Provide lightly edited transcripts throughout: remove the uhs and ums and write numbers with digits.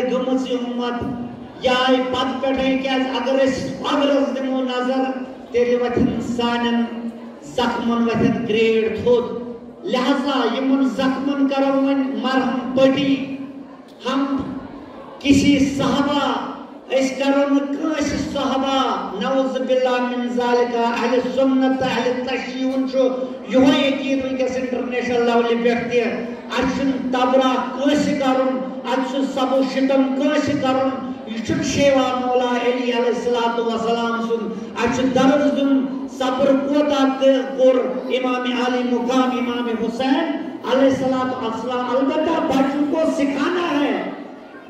گمز امت یائے پت پٹھے کیاز اگر اس دمو نظر تیلے وتھن سانن زخمن وتھن گریڈ تھود لہذا یمن زخمن کرو من مرہم پٹی ہم کسی صحابہ اس کرو کس صحابہ نعوذ باللہ من ذالکہ اہل سنت اہل تشیعون چھو یہ یقین ونکس انٹرنیشنل لیول پہ اچھن تبرہ کس کرن اچھن سبو شتم کس کرن یہ شیوا مولا علی علیہ السلام سن اچھن درز دن صبر کوتا کور امام علی مقام امام حسین علیہ السلام البتہ بچوں کو سکھانا ہے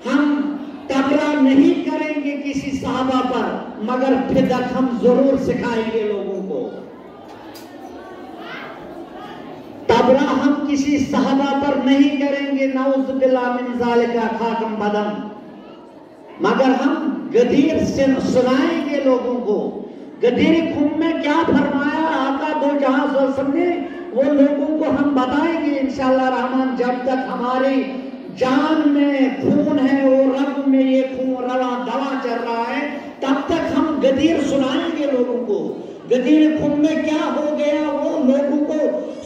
ہم تبرہ نہیں کریں گے کسی صحابہ پر مگر فدق ہم ضرور سکھائیں گے لوگوں کو تبرہ ہم کسی صحابہ پر نہیں کریں گے نعوذ باللہ من ذالکہ خاکم بدم مگر ہم غدیر سے سنائیں گے لوگوں کو غدیر خم میں کیا فرمایا آقا دو جہاں صلی اللہ علیہ وسلم نے وہ لوگوں کو ہم بتائیں گے انشاءاللہ رحمان جب تک ہماری جان میں خون ہے اور رگ میں یہ خون روا دوا چل رہا ہے تب تک ہم غدیر سنائیں گے لوگوں کو غدیر خم میں کیا ہو گیا وہ لوگوں کو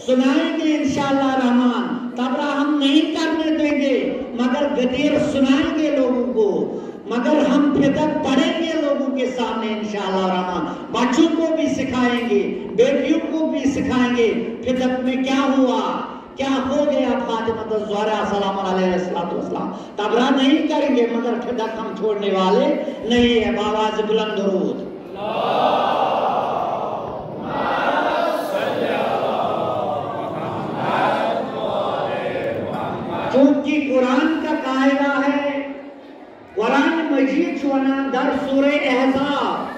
سنائیں گے انشاءاللہ رحمان تبرہ ہم نہیں کرنے دیں گے مگر غدیر سنائیں گے لوگوں کو مگر ہم فدق پڑھیں گے لوگوں کے سامنے انشاءاللہ رحمان بچوں کو بھی سکھائیں گے بیٹیوں کو بھی سکھائیں گے فدق میں کیا ہوا کیا ہو گیا فاطمہ الزہرا سلام علیہ السلام تبرہ نہیں کریں گے مگر فدق ہم چھوڑنے والے نہیں ہے باواز بلند درود چونکہ قرآن کا قاعدہ ہے قرآن مجید چونا در سورہ احزاب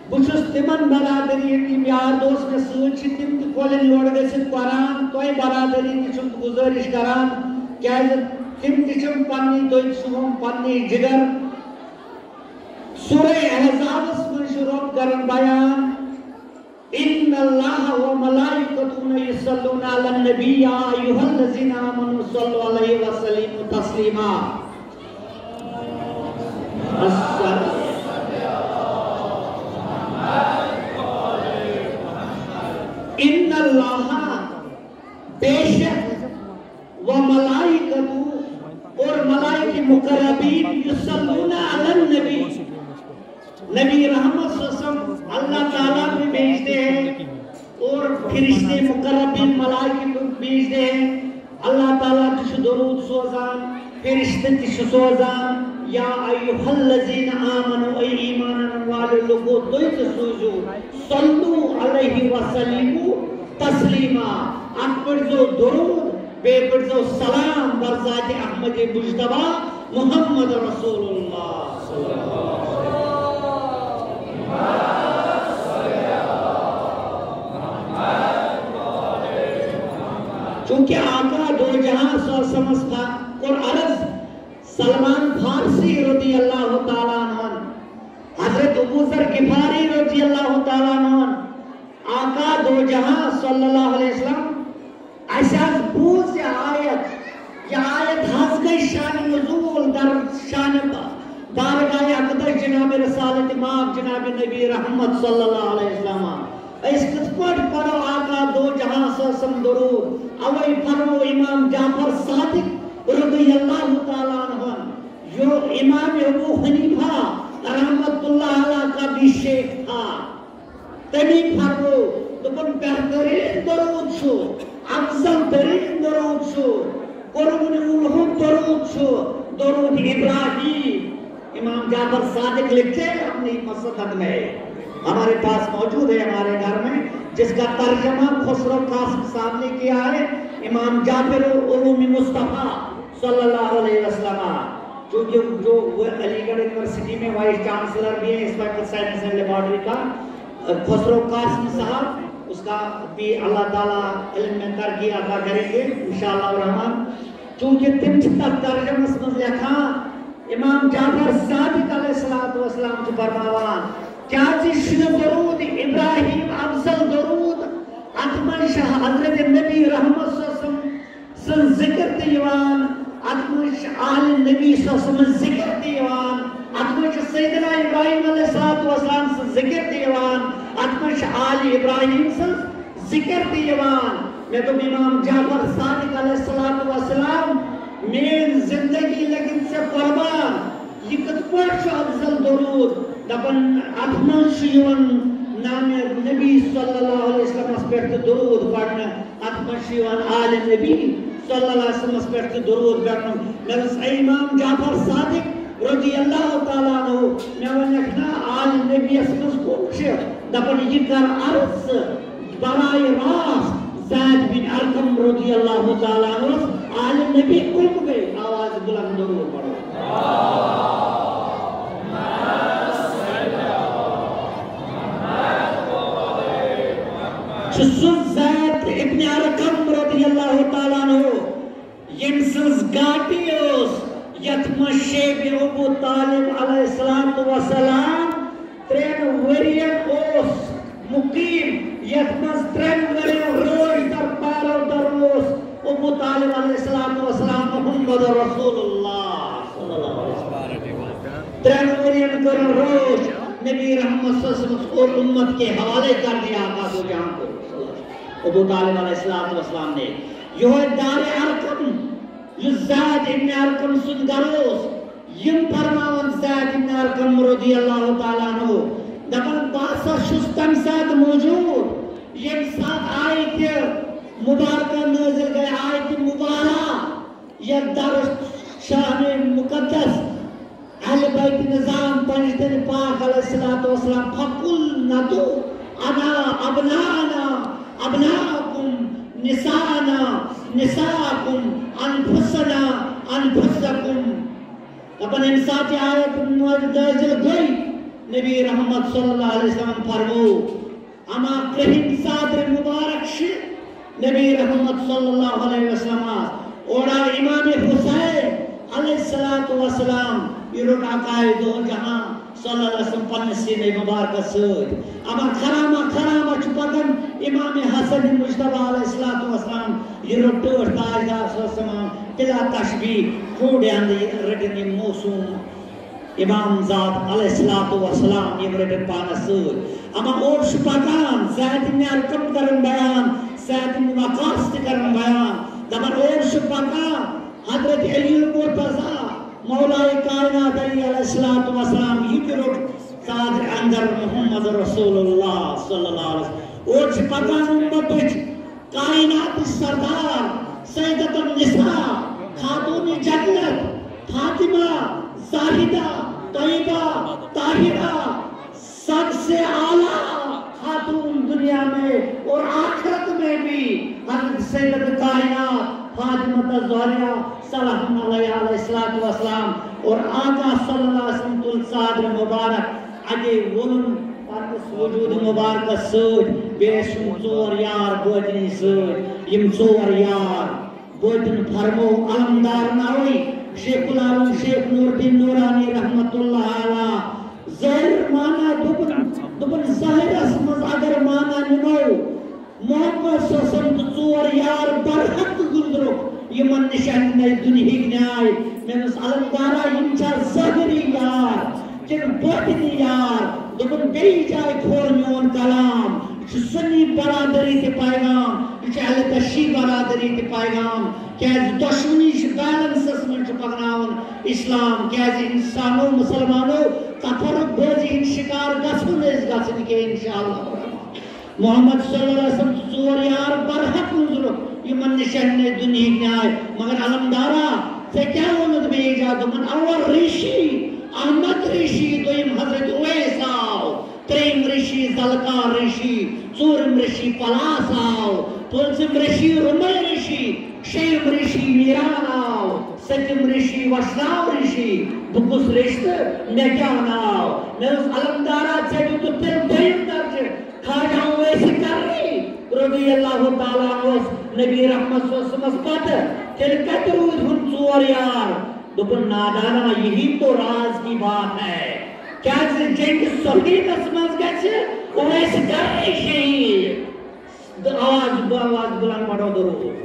بچس تمن برادری تیم یار دوست میں سوچی تم کولن یوڑ گئے قرآن توی برادری تیچم گزارش کران کیا تم تیچم پنی توی سوم پنی جگر سورہ احزاب اس میں شروع کرن بیان ان اللہ و ملائکتون یصلون علی النبی یا ایھا الذین آمنوا صلوا علیہ وسلم تسلیما ان اللہ بے شک و ملائکتو اور ملائک مقربین یصلون علی النبی نبی رحمت صلی اللہ علیہ وسلم اللہ تعالیٰ بھی بھیجتے ہیں اور فرشتے مقربین ملائک بھیجتے ہیں اللہ تعالیٰ تش درود سوزان فرشتے تش سوزان یا ایوہ الذین آمنوا ای ایمانن والے لوگو دویت سوزو صلو علیہ وسلم تسلیما اکبر جو درود بے پر جو سلام برزاد احمد مجتبہ محمد رسول اللہ صلی اللہ علیہ وسلم چونکہ آقا دو جہاں سو سمجھ تھا اور عرض سلمان فارسی رضی اللہ تعالیٰ عنہ حضرت ابو ذر غفاری رضی اللہ تعالیٰ عنہ آقا دو جہاں صلی اللہ علیہ وسلم ایساز بوز یہ آیت حض گئی شان نزول در شان بارگاہ اقدس جناب رسالت امام جناب نبی رحمت صلی اللہ علیہ وسلم اس کتپٹ پڑھو آقا دو جہاں سسم درود اوئی پڑھو امام جعفر صادق رضی اللہ تعالیٰ عنہ جو امام ابو حنیفہ رحمت اللہ علیہ کا بھی شیخ تھا تبھی پڑھو دکن بہترین درود شو افضل ترین درود شو قرون الہم درود شو درود ابراہیم امام جعفر صادق لکھتے ہیں اپنی مسجد میں ہمارے پاس موجود ہے ہمارے گھر میں جس کا ترجمہ خسرو قاسم صاحب نے کیا ہے امام جعفر علوم مصطفیٰ صلی اللہ علیہ وسلم جو علی گڑھ یونیورسٹی میں وائس چانسلر بھی ہے اس وقت سائنس اینڈ لیبارٹری کا خسرو قاسم صاحب اس کا بھی اللہ تعالیٰ علم میں ترقی عطا کریں گے انشاءاللہ الرحمن چونکہ تم چھتا ترجمہ سمجھ لکھا امام جعفر صادق علیہ السلام سے فرماوان کیا چیز درود ابراہیم افضل درود اتمن شاہ حضرت نبی رحمت صلی اللہ علیہ وسلم سن ذکر دیوان اتمش آل نبی صلی اللہ علیہ وسلم ذکر دیوان اتمش سیدنا ابراہیم علیہ السلام سے ذکر دیوان اتمش آل ابراہیم سے ذکر دیوان میں تو امام جعفر صادق علیہ السلام میں زندگی لگن سے قربان یہ کتپوش افضل درود دپن اتمش یون نام نبی صلی اللہ علیہ وسلم پر درود پڑھنا اتمش یون آل نبی صلی اللہ علیہ وسلم پر درود پڑھنا میرس امام جعفر صادق رضی اللہ تعالیٰ عنہ میں ونکنا آل نبی اسمس پوچھ دپن یہ کر عرض برائے راست زید بن ارقم رضی اللہ تعالیٰ عنہ آل نبی کم گئے آواز بلند درود پڑھو چسوز زید ابن ارقم رضی اللہ تعالیٰ عنہ یمسز گاٹیوس یتمشی بی ابو طالب علیہ السلام ترین ورین اوس مقیم یتمز ترین ورین روش در پارو در روس ابو طالب علیہ السلام محمد رسول اللہ صلی اللہ علیہ وسلم ترین ورین کر روش نبی رحمت صلی اللہ علیہ وسلم اور امت کے حوالے کر دیا آقا کو جہاں کو ابو طالب علیہ السلام نے یہ دار ارقم زید ابن ارقم سن گروس یم فرماون زید ابن ارقم رضی اللہ تعالیٰ عنہ دبن باسا شستم ساتھ موجود یم ساتھ آیت مبارکہ نازل گئے آیت مبارک یہ در شاہن مقدس اہل بیت نظام پنجدن پاک علیہ السلام فقل ندو انا ابنانا ابناکم نسانا نساکم انفسنا انفسکم اپن انساتی آیت نازل گئی نبی رحمت صلی اللہ علیہ وسلم فرمو اما کریم صادر مبارک شد نبی رحمت صلی اللہ علیہ وسلم اور امام حسین علیہ السلام یہ رکا قائد دو جہاں صلی اللہ علیہ وسلم پنس سینے مبارکہ سوید اما خرامہ چپکن امام حسن مجتبہ علیہ السلام یہ رٹوش تاجدار صلی اللہ علیہ وسلم تلا تشبیح کھوڑے اندی رٹنی موسوم امام ذات علیہ السلام یہ رٹن پانا سوید اما اور شپکان زید ابن ارقم کرن بیان زید ابن وقاص کرن بیان دبر اور شپکان حضرت علی مرتضی مولا کائنات علیہ السلام یہ کرٹ صادر اندر محمد رسول اللہ صلی اللہ علیہ وسلم اور پکان امتش کائنات سردار سیدت النساء خاتون جنت فاطمہ زاہدہ طیبہ طاہرہ سب سے اعلیٰ خاتون دنیا میں اور آخرت میں بھی حضرت سیدت کائنات فاطمہ الزہرا سلام علیہ السلام اور آقا صلی اللہ علیہ وسلم تل صادر مبارک اگے ولن پرس وجود مبارک سوچ بیشن چور یار بوجنی سوچ یم چور یار بوجن فرمو علمدار ناوی شیخ العالم شیخ نور الدین نورانی رحمت اللہ علیہ ظاہر مانا دبن ظاہر اسمز اگر مانا نمو محمد صلی اللہ علیہ وسلم چور یار برحق گزرو یہ من نشان میں دنیا نیائے میں اس علمدارہ ینچا ظاہری یار جن بوٹنی یار دبن بیئی جائے کھور میون کلام سنی برادری تے پیغام اہل تشیع برادری تے پیغام کیاز دشمنی بیلنس من پکناون اسلام کیاز انسانوں مسلمانوں تفرق بازی ان شکار گسن اس گسن کے انشاءاللہ محمد صلی اللہ علیہ وسلم چور یار برحق گزرو یہ من نشان نے دنیا نیائے مگر علمدارہ سے کیا ونت میں ایجاد من اول ریشی احمد ریشی دویم حضرت اویس آو تریم ریشی زلکار ریشی چورم ریشی پلاس آو پنچم ریشی رمی ریشی شیم ریشی میران آو ستم ریشی وشناو ریشی بکس رشت نکیان آو میں اس علمدارہ سے جو تل دویم درج خواجہ اویس کر رہی رضی اللہ تعالیٰ عنہ نبی رحمت صلی اللہ علیہ وسلم تل کترود ہن چور یار دبن نادانا یہی تو راز کی بات ہے کیا جنگ صحیح نسمز گئے اویس کر رہی شہید آواز بلند پڑھو درود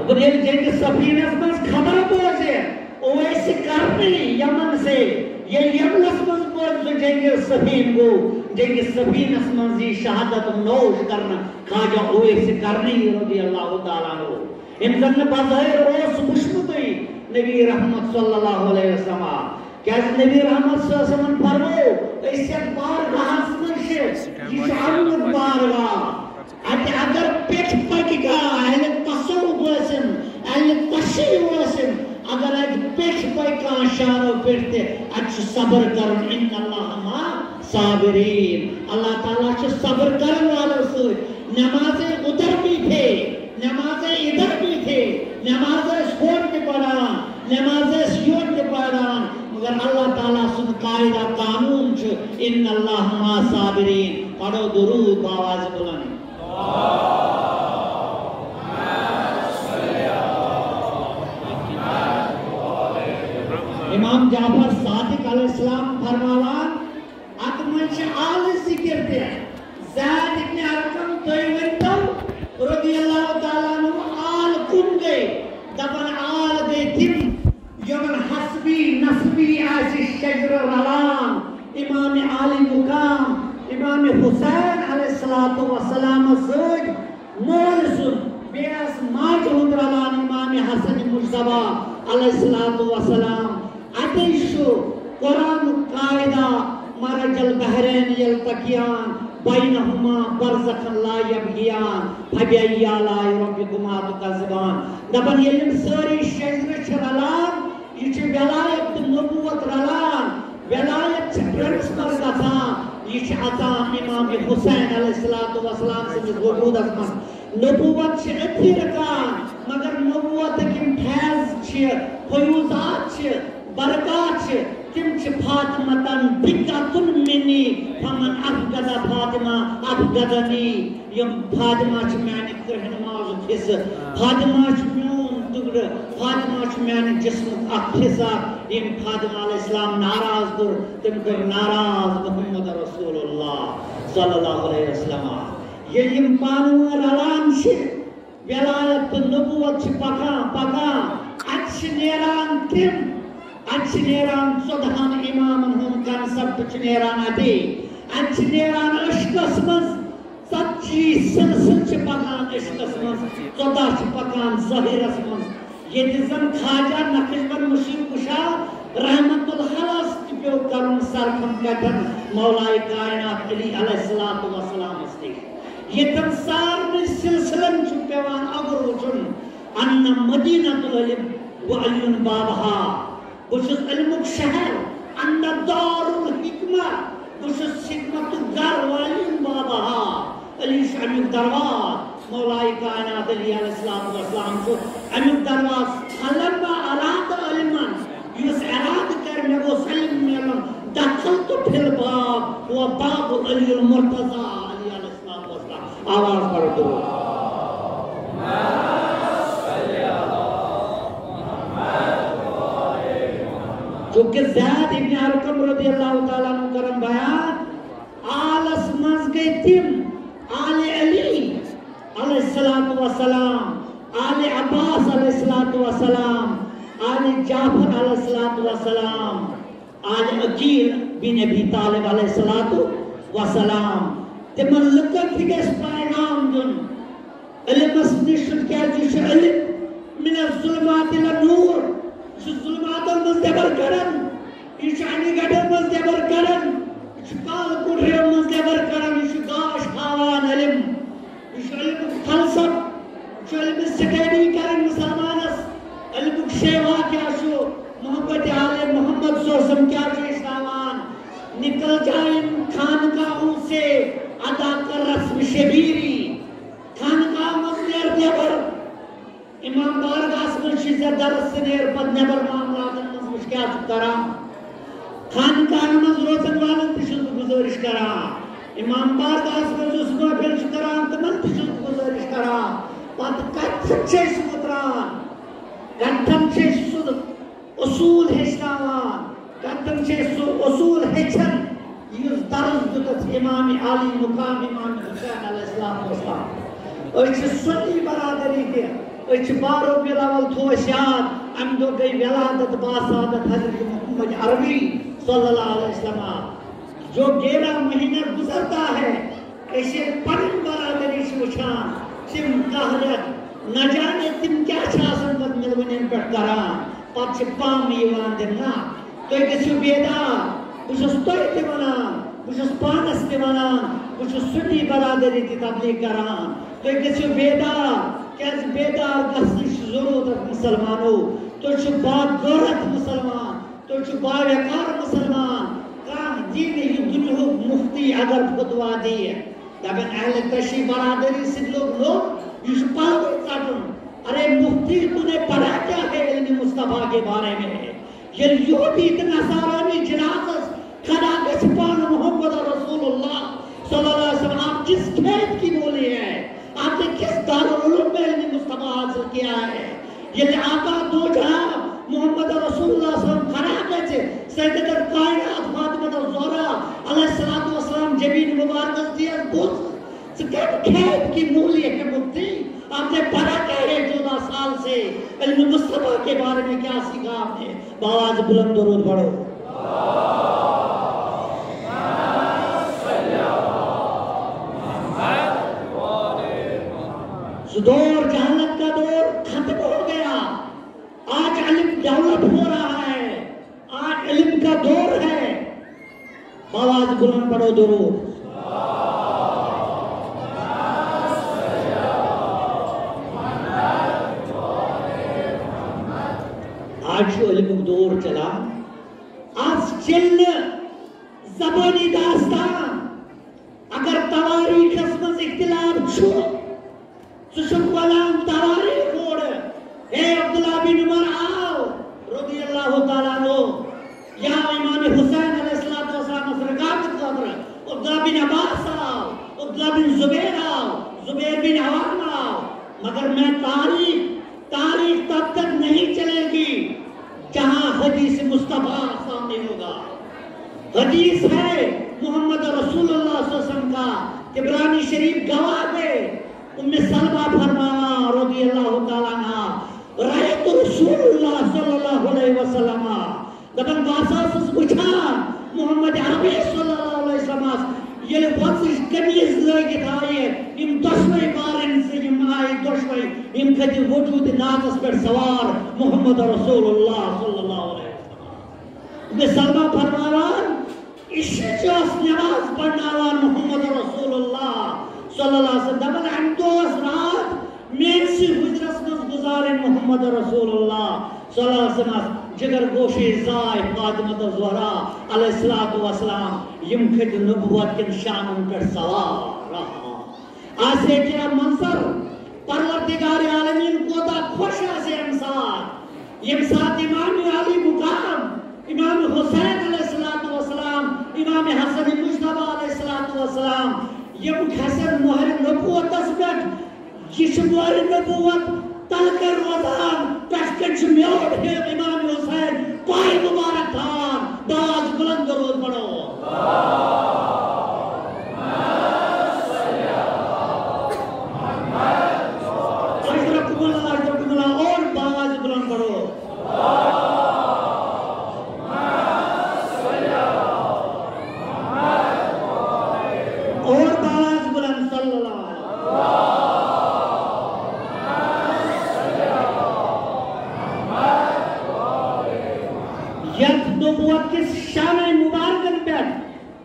دپن ییٚلہِ جنگہِ صفیٖنس منٛز خبر بوزِ اویس قرنی یمن سے ییٚلہِ یمنس منٛز بوزِ سُہ جنگہِ صفیٖن گوٚو جنگہِ صفیٖنس منٛز یی شہادت نوش کرنہٕ خواجہ اویس قرنی رضی اللہ تعالیٰ عنہ ییٚمۍ زن نہٕ بظٲہِر اوس وٕچھمُتٕے نبی رحمت صلی اللہ علیہ وسلم کیازِ نبی رحمت صلی اللہ علیہ وسلم فرمو أسۍ یتھ بارگاہس منٛز چھِ یہِ چھُ امنُک بارگاہ اتہِ اگر پٮ۪ٹھ پکہِ کانٛہہ اہلِ تصوُف ٲسِن اہلِ تشریع ٲسِن اگر اتہِ پٮ۪ٹھ پکہِ کانٛہہ شانو پٮ۪ٹھ تہِ اتہِ چھُ صبر کرُن ان اللہ مع صابرین اللہ تعالیٰ چھُ صبر کرن والو سۭتۍ نمازیں ادھر بھی تھے نمازیں ادھر بھی تھے نمازیں ہور تہِ پران نمازیں یور تہِ پران مگر اللہ تعالیٰ سُنٛد قاعدہ قانون چھُ ان اللہ مع صابرین پڑھو درود باواز بلند امام جعفر صادق علیہ السلام فرماوان ات منٛز چھِ آل ذکر تہِ زید ابن ارقم تُہۍ ؤنۍتو رضی اللہ تعالیٰ عنہ آل کُن گٔے دپان آل گٔے تِم یمن حسبی نسبی آسہِ شجر رلان امام عالی مقام امام حسین علیہ السلام سۭتۍ مول سُنٛد بیٚیہِ آسہِ ماجہِ ہُنٛد رلان امام حسن مجتبیٰ علیہ السلام اتے چھُ قرآنُک قاعدہ مرج البحرین یلتقیان بینہما برزخ لا یبغیان فبأی آلاء ربکما تکذبان دپان ییٚلہِ یِم سٲری شجرٕ چھِ رلان یہ چھِ ولایت تہٕ نبوت رلان ولایت چھِ پرنسپل گژھان یہ چھِ اژان امام حسین علیہ السلام سٕنٛدِس وجوٗدس منٛز نبوت چھِ أتھی رکان مگر نبوتٕکۍ یِم فیض چھِ فیوضات چھِ برکات چھِ تم چھِ فاطمتن بِکَتُن منی فمن افغد فاطمہ افغدنی یم فاطمہ چھِ میانہِ کٔرہِنۍ مازُک حصہٕ فاطمہ چھُ میون ٹُکڑٕ فاطمہ چھُ میانہِ جسمُک اکھ حصہٕ ییٚمۍ فاطمہ علیہ السلام ناراض کوٚر تٔمۍ کوٚر ناراض محمد رسول اللہ صلی اللہ علیہ وسلم ییٚلہِ یِم پانہٕ ؤنۍ رلان چھِ ولایت تہٕ نبوت چھِ پکان اتہِ چھِ نیران تِم اتہِ چھِ نیران 14 امامن ہُنٛد کنسپٹ چھُ نیران اتے اتہِ چھِ نیران عشقس منٛز 40 سلسلہٕ چھِ پکان عشقس منٛز 14 چھِ پکان ظٲہرس منٛز ییٚتہِ زن خواجہ نقشبند مشیق کشا رحمت الحلس تہِ پیوٚو کرُن سرکھم کٹن مولائے کائنات علی علیہ السلامس نِش ییٚتٮ۪ن سارنٕے سلسلن چھُ پیوان اگر وٕچھُن ان مدینۃ العلم وعلی بابہا بہٕ چھُس علمُک شہر ان دار الحکمہ بہٕ چھُس حکمتُک گر وعلی بابہا علی چھُ امیُک درواز مولائے کائنات علی علیہ السلام چھُ امیُک درواز فلما اراد علمن یُس ارادٕ کرِ مےٚ گوٚژھ علم میلُن دخلت فی الباب هو باب علی المرتضی علی علیہ السلام آواز پڑھو درود چونکہ زید ابن ارقم رضی اللہ تعالیٰ عنہ کرم بیان آلس منٛز گٔے تِم آل علی علیہ السلام آل عباس علیہ السلام آل جعفر علیہ السلام آل عقیل بن ابی طالب علیہ السلام تِمن لُکن تہِ گژھِ پیغام دیُن علمس نِش کیازِ یہِ چھُ علم من الظلمات الى النور یہ چھُ ظلماتن منٛز نٮ۪بر کڑان یہ چھُ انہِ گٹن منٛز نٮ۪بر کڑان یہ چھُ کالہٕ کوٹھٮ۪ن منٛز نٮ۪بر کڑان یہ چھُ گاش ہاوان علم یہ چھُ علمُک فلسف یہ چھُ علمٕچ سٹیڈی کرٕنۍ مسلمانس علمُک شیوا کیاہ چھُ محبت آل محمد صلی اللہ علیہ وسلم کیا چھُ ہیٚچھناوان نکل جائیں خانقاہوں سے ادا کر رسم شبیری خانقاہ منٛز نیر نٮ۪بر امام بارگاہس منٛز چھِ ژےٚ درس ژٕ نیر پتہٕ نٮ۪بر معاملاتن منٛز وٕچھ کیاہ چھُکھ کران خانقاہن منٛز روزن والن تہِ چھُس بہٕ گُزٲرِش کران امام بارگاہس منٛز یُس محفل چھُ کران تِمن تہِ چھُس بہٕ گُزٲرِش کران پتہٕ کتھن چھِ أسۍ مُتران کتھن چھِ أسۍ سُہ اصوٗل ہیٚچھناوان کتھن چھِ أسۍ سُہ اصوٗل ہیٚچھان یُس درس دیُتُکھ امام عالی مقام امام حسین علیہ السلام أسۍ چھِ سنی برادری تہِ اچھ بارو بلاول تھوس یاد ام دو گئی ولادت باسادت حضرت محمد عربی صلی اللہ علیہ وسلم جو 11 مہینہ گزرتا ہے اسے پنن برادری وچھان تم قہرت نہ جانے تم کیا چھاسن پت ملونین پہ کران پت پام یوان دنا تو گژھو بیدار بس تھی ونان بس پانس تہ ونان بس سنی برادری تہ تبلیغ کران تو گژھو بیدار کیاز بیدار گژھنٕچ ضرورت مسلمانو تو با غیرت مسلمان تو با وقار مسلمان کانٛہہ دینی یہِ دُنیہُک مفتی اگر فتوا دِیہِ دپن اہل کشی برادری سۭتۍ لوگ یہ پاگل ژٹُن ارے مفتی تو نے پڑھا کیا ہے علم مصطفیٰ کے بارے میں یہ یہودی نصارانی جنازس کھڑا گژھِ پان محمد رسول اللہ صلی اللہ علیہ وسلم آپ کس کھیت کی بولی ہے آپ نے کس دارالعلوم میں علم مصطفیٰ حاصل کیا ہے یہ آقا دو جہاں محمد رسول اللہ صلی اللہ علیہ وسلم کھڑا گئے سیدت کائنات فاطمہ الزہرا علیہ السلام جبین مبارکس دیا بوز کھیت کی مولی ہے مفتی آپ نے پڑھا کیا ہے 14 سال سے علم مصطفیٰ کے بارے میں کیا سیکھا آپ نے باواز بلند درود پڑھو دور جہالت کا دور ختم ہو گیا آج علم ڈیولپ ہو رہا ہے آج علم کا دور ہے باواز بلند پڑھو درود آج علم دور چلا آج چل زبانی داستان اگر تواریخ اسمز اختلاف چھو سشم غلام تواریخ اوڑ اے عبداللہ بن عمر آو رضی اللہ تعالیٰ عنہ یا امام حسین علیہ السلام اس رقابت قدر عبداللہ بن عباس آو عبداللہ بن زبیر آو زبیر بن عوام آو مگر میں تاریخ تب تک نہیں چلے گی جہاں حدیث مصطفیٰ سامنے ہوگا حدیث ہے محمد رسول اللہ صلی اللہ علیہ وسلم کا عبرانی شریف گواہ ہے ام سلمہ فرمانا رضی اللہ تعالیٰ عنہ رأیت رسول اللہ صلی اللہ علیہ وسلم دبن باساس بچھان محمد عربی صلی اللہ علیہ وسلم یہ وقتش کمیز لگت آئیے ام دشوئی بارن سے ام آئی دشوئی ام کھتی وجود ناقص پر سوار محمد رسول اللہ صلی اللہ علیہ وسلم ام سلمہ فرمانا اشجاس نماز پڑھناوان محمد رسول اللہ صلی اللہ علیہ وسلم دبن ہم دوست رات مینسی حجرس مز گزارن محمد رسول اللہ صلی اللہ علیہ وسلم جگر گوشی زائی فاطمہ الزہرا علیہ السلام یم کھت نبوت کن شانن پر سوار رہا آسے کیا منظر پروردگار عالمین کو دا خوش آسے امساد یم ساتھ امام علی مقام امام حسین علیہ السلام امام حسن مجتبہ علیہ السلام یم حسن مہر نبوت اسپیٹ یہ مہر نبوت تلکر روزان پیشکن شمیور ہے امام حسین پائے مبارک تھان باز بلند روز پڑھو اجرکم اللہ اور باز بلند پڑھو اور باز بلند صلی اللہ نبوت کس شان مبارکن پر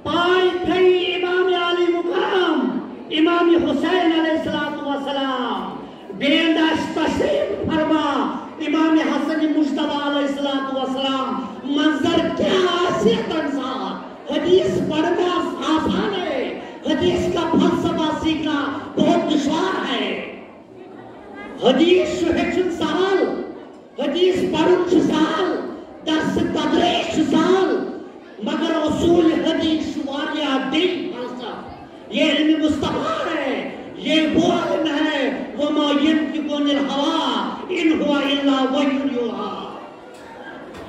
پائے تھئی امام علی مقام امام حسین علیہ السلام بینداش تشریف فرما امام حسن مجتبہ علیہ السلام منظر کیا آسیت انسان حدیث پڑھنا آسان ہے حدیث کا فلسفہ سیکھنا بہت دشوار ہے حدیث شہچن سال حدیث پڑھن سال درس تدریش سال مگر اصول حدیث واریہ دل فلسفہ یہ علم مصطفیٰ ہے یہ وہ علم ہے وما ينطق عن الهوى ان هو الا وحی یوحی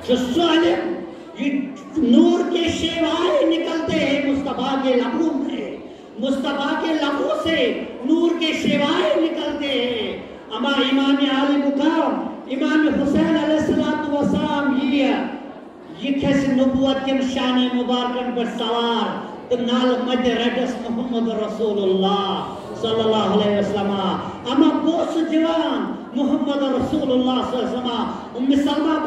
جو علم یہ نور کے شیوائے نکلتے ہیں مصطفیٰ کے لبوں میں مصطفیٰ کے لبوں سے نور کے شیوائے نکلتے ہیں اما امام علی مقام امام حسین علیہ السلام یہ کھس نبوت کن شان مبارکن پر سوار تو نال مد رڈس محمد رسول اللہ صلی اللہ علیہ وسلم اما بوس جوان محمد رسول اللہ صلی اللہ علیہ وسلم ام سلمہ